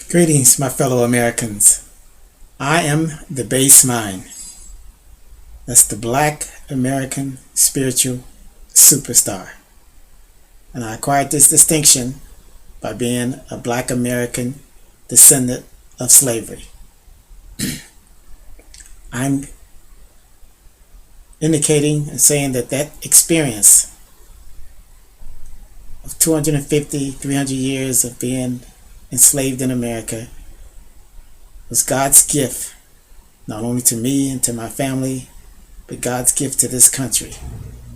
Greetings, my fellow Americans. I am the base mind. That's the Black American spiritual superstar. And I acquired this distinction by being a Black American descendant of slavery. I'm indicating and saying that experience of 250, 300 years of being enslaved in America was God's gift, not only to me and to my family, but God's gift to this country.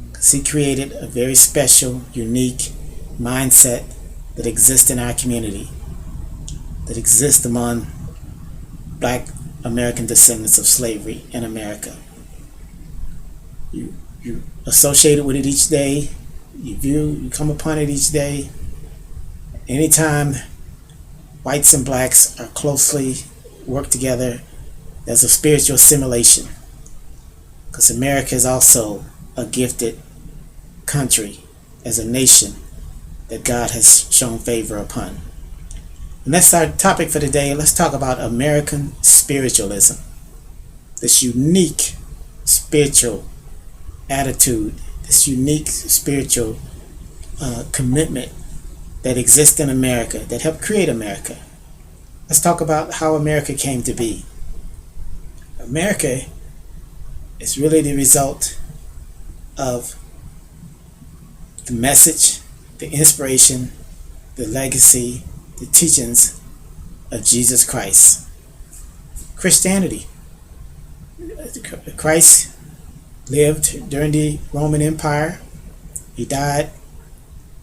Because He created a very special, unique mindset that exists in our community, that exists among Black American descendants of slavery in America. You associate with it each day. You come upon it each day. Anytime whites and blacks are closely work together, there's a spiritual assimilation. Because America is also a gifted country as a nation that God has shown favor upon. And that's our topic for today. Let's talk about American spiritualism. This unique spiritual attitude, this unique spiritual commitment that exists in America, that helped create America. Let's talk about how America came to be. America is really the result of the message, the inspiration, the legacy, the teachings of Jesus Christ. Christianity. Christ lived during the Roman Empire. He died,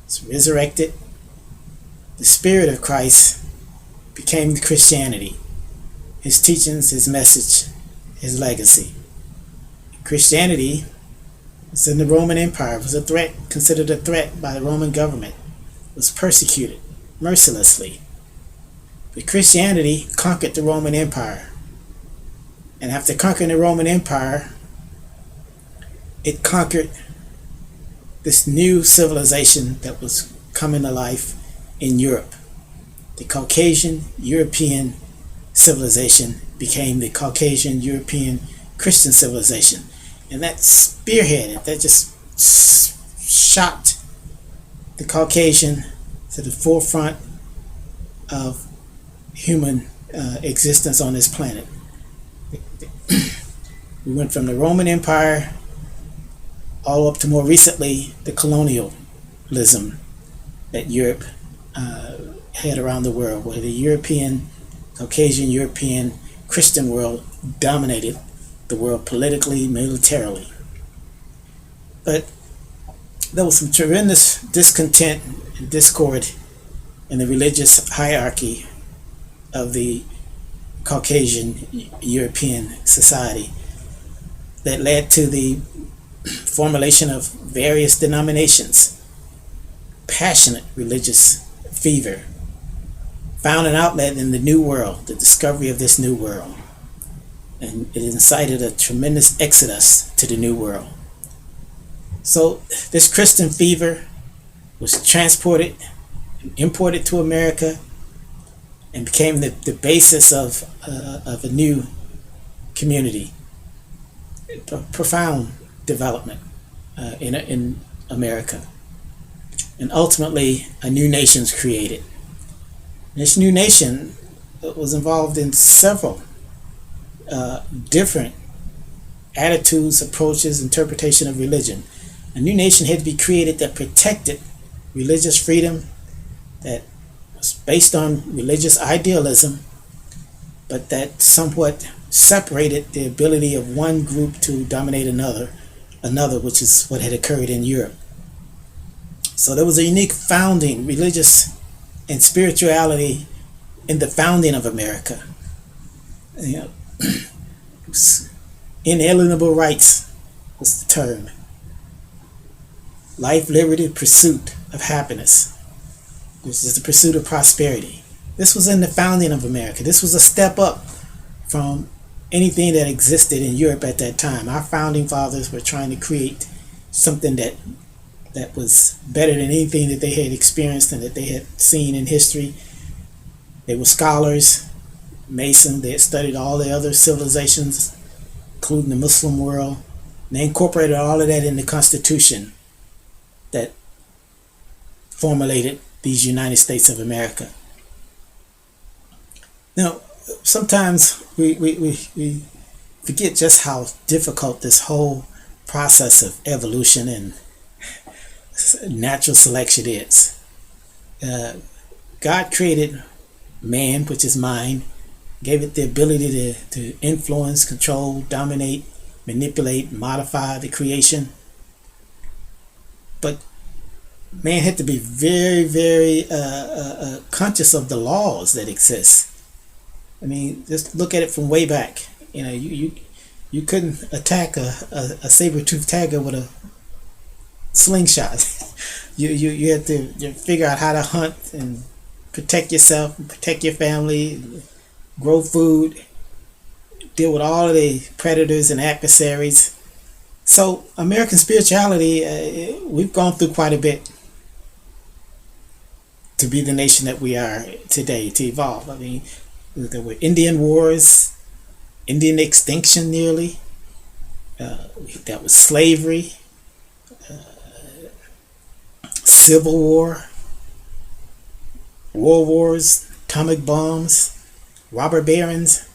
was resurrected. The spirit of Christ became Christianity. His teachings, his message, his legacy. Christianity was in the Roman Empire, was a threat, considered a threat by the Roman government, was persecuted mercilessly. But Christianity conquered the Roman Empire. And after conquering the Roman Empire, it conquered this new civilization that was coming to life in Europe. The Caucasian European civilization became the Caucasian European Christian civilization. And that spearheaded, that just shot the Caucasian to the forefront of human existence on this planet. We went from the Roman Empire all up to more recently the colonialism that Europe had around the world, where the European, Caucasian European Christian world dominated the world politically, militarily. But there was some tremendous discontent and discord in the religious hierarchy of the Caucasian European society that led to the formulation of various denominations. Passionate religious fever found an outlet in the New World, the discovery of this New World. And it incited a tremendous exodus to the New World. So this Christian fever was transported and imported to America and became the basis of a new community. Profound development in America. And ultimately, a new nation is created. This new nation was involved in several different attitudes, approaches, interpretation of religion. A new nation had to be created that protected religious freedom, that was based on religious idealism, but that somewhat separated the ability of one group to dominate another, which is what had occurred in Europe. So there was a unique founding, religious and spirituality in the founding of America. Inalienable rights was the term. Life, liberty, pursuit of happiness. This is the pursuit of prosperity. This was in the founding of America. This was a step up from anything that existed in Europe at that time. Our founding fathers were trying to create something that was better than anything that they had experienced and that they had seen in history. They were scholars, Mason. They had studied all the other civilizations, including the Muslim world. And they incorporated all of that in the Constitution that formulated these United States of America. Now, sometimes we forget just how difficult this whole process of evolution and natural selection is. God created man, which is mind, gave it the ability to influence, control, dominate, manipulate, modify the creation. But man had to be very, very conscious of the laws that exist. I mean, just look at it from way back. You know, you couldn't attack a saber-toothed tiger with a slingshot. you had to figure out how to hunt and protect yourself, protect your family, grow food, deal with all of the predators and adversaries. So American spirituality, we've gone through quite a bit to be the nation that we are today, to evolve. I mean, there were Indian wars, Indian extinction nearly, that was slavery, Civil War, world wars, atomic bombs, robber barons,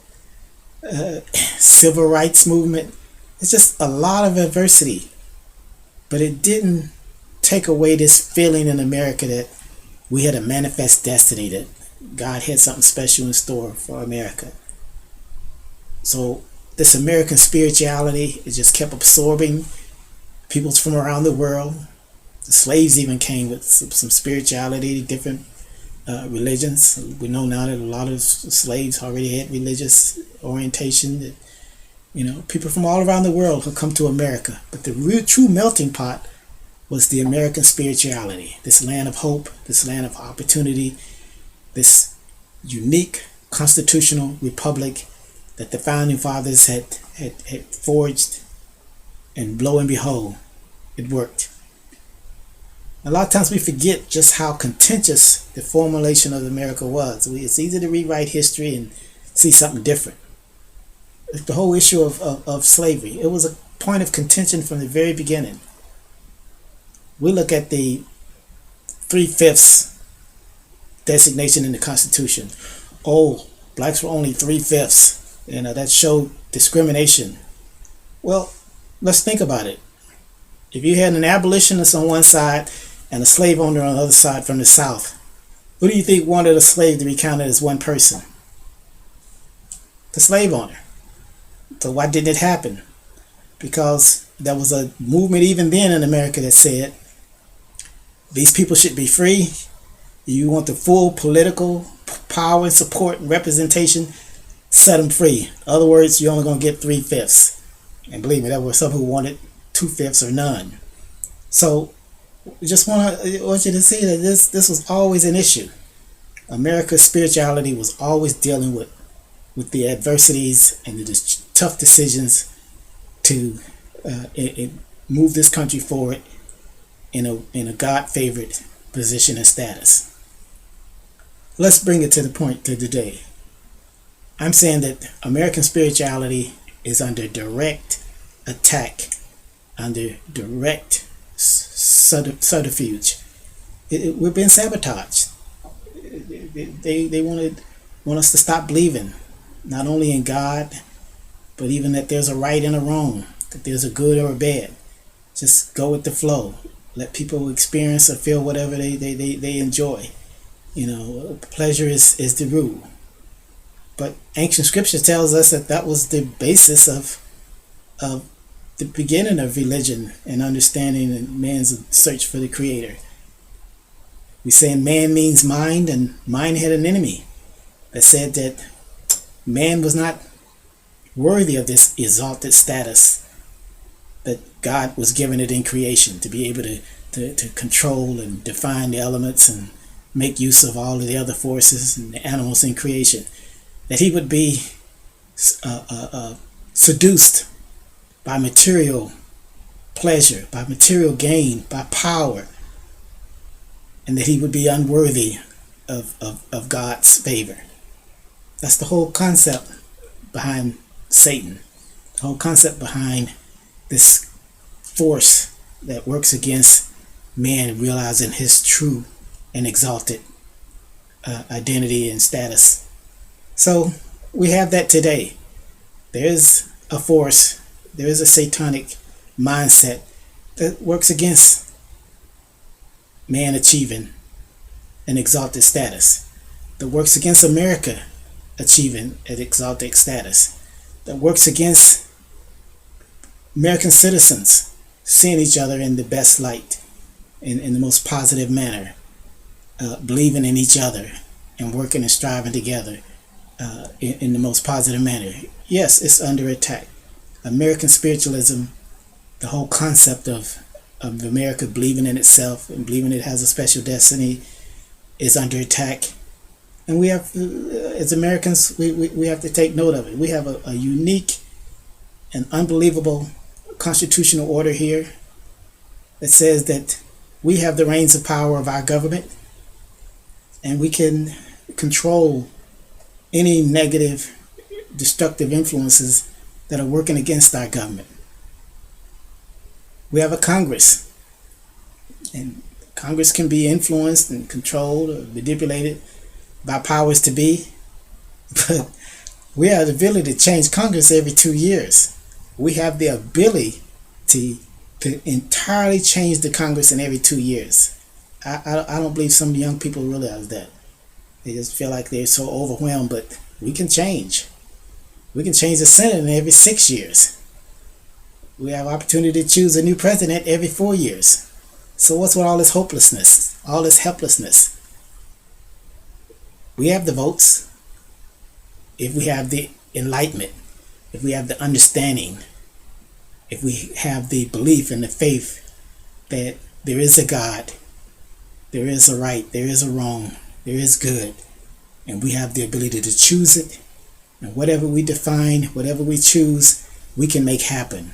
civil rights movement. It's just a lot of adversity. But it didn't take away this feeling in America that we had a manifest destiny, that God had something special in store for America. So this American spirituality, it just kept absorbing peoples from around the world. The slaves even came with some spirituality, different religions. We know now that a lot of slaves already had religious orientation. That, you know, people from all around the world have come to America. But the real true melting pot was the American spirituality. This land of hope, this land of opportunity, this unique constitutional republic that the founding fathers had forged, and lo and behold, it worked. A lot of times we forget just how contentious the formulation of America was. It's easy to rewrite history and see something different. The whole issue of slavery, it was a point of contention from the very beginning. We look at the 3/5 designation in the Constitution. Oh, blacks were only 3/5. You know, that showed discrimination. Well, let's think about it. If you had an abolitionist on one side and a slave owner on the other side from the South, who do you think wanted a slave to be counted as one person? The slave owner. So why didn't it happen? Because there was a movement even then in America that said, these people should be free. You want the full political power and support and representation, set them free. In other words, you're only going to get 3/5. And believe me, there were some who wanted 2/5 or none. So I want you to see that this was always an issue. America's spirituality was always dealing with the adversities and the tough decisions to move this country forward in a God-favored position and status. Let's bring it to the point to today. I'm saying that American spirituality is under direct attack, under direct subterfuge. We're being sabotaged. They want us to stop believing, not only in God, but even that there's a right and a wrong, that there's a good or a bad. Just go with the flow. Let people experience or feel whatever they enjoy. You know, pleasure is the rule. But ancient scripture tells us that was the basis of the beginning of religion and understanding and man's search for the Creator. We say man means mind, and mind had an enemy that said that man was not worthy of this exalted status that God was giving it in creation, to be able to control and define the elements and make use of all of the other forces and the animals in creation. That he would be seduced by material pleasure, by material gain, by power, and that he would be unworthy of God's favor. That's the whole concept behind Satan. The whole concept behind this force that works against man realizing his true and exalted identity and status. So we have that today. There is a force, there is a satanic mindset that works against man achieving an exalted status, that works against America achieving an exalted status, that works against American citizens seeing each other in the best light, in the most positive manner, believing in each other and working and striving together in the most positive manner. Yes, it's under attack. American spiritualism, the whole concept of America believing in itself and believing it has a special destiny, is under attack. And we have, as Americans, we have to take note of it. We have a unique and unbelievable constitutional order here that says that we have the reins of power of our government, and we can control any negative, destructive influences that are working against our government. We have a Congress, and Congress can be influenced and controlled or manipulated by powers to be, but we have the ability to change Congress every 2 years. We have the ability to entirely change the Congress in every 2 years. I don't believe some young people realize that. They just feel like they're so overwhelmed, but we can change. We can change the Senate in every 6 years. We have opportunity to choose a new president every 4 years. So what's with all this hopelessness, all this helplessness? We have the votes. If we have the enlightenment, if we have the understanding, if we have the belief and the faith that there is a God, there is a right, there is a wrong, there is good, and we have the ability to choose it, and whatever we define, whatever we choose, we can make happen.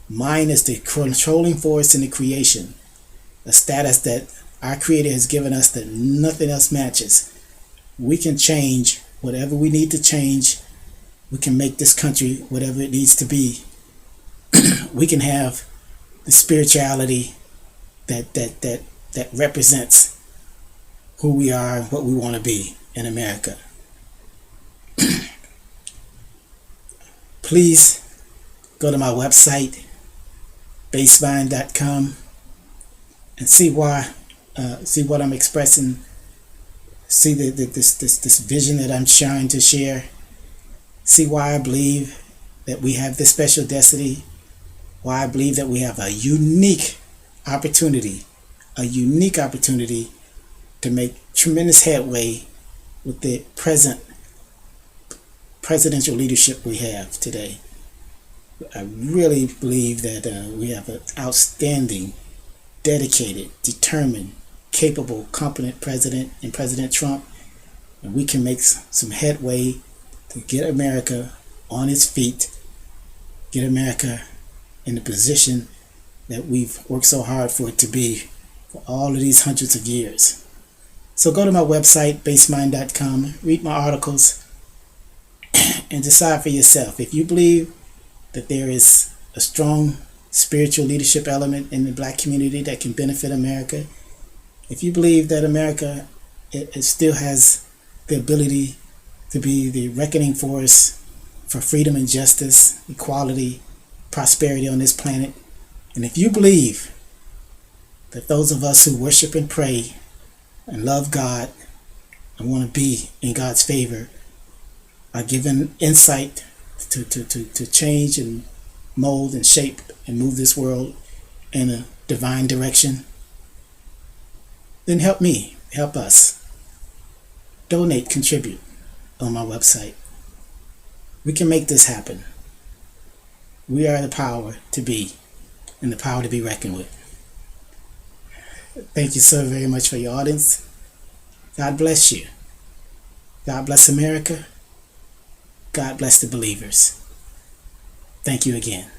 Mine is the controlling force in the creation, a status that our Creator has given us that nothing else matches. We can change whatever we need to change. We can make this country whatever it needs to be. We can have the spirituality that represents who we are and what we want to be in America. Please go to my website, basemind.com, and see what I'm expressing. See this vision that I'm trying to share. See why I believe that we have this special destiny. Why I believe that we have a unique opportunity to make tremendous headway with the present presidential leadership we have today. I really believe that we have an outstanding, dedicated, determined, capable, competent president in President Trump, and we can make some headway to get America on its feet, get America in the position that we've worked so hard for it to be for all of these hundreds of years. So go to my website, basemind.com, read my articles, and decide for yourself. If you believe that there is a strong spiritual leadership element in the black community that can benefit America, if you believe that America it still has the ability to be the reckoning force for freedom and justice, equality, prosperity on this planet, and if you believe that those of us who worship and pray and love God and want to be in God's favor are given insight to change and mold and shape and move this world in a divine direction, then help me, help us. Donate, contribute on my website. We can make this happen. We are the power to be and the power to be reckoned with. Thank you so very much for your audience. God bless you. God bless America. God bless the believers. Thank you again.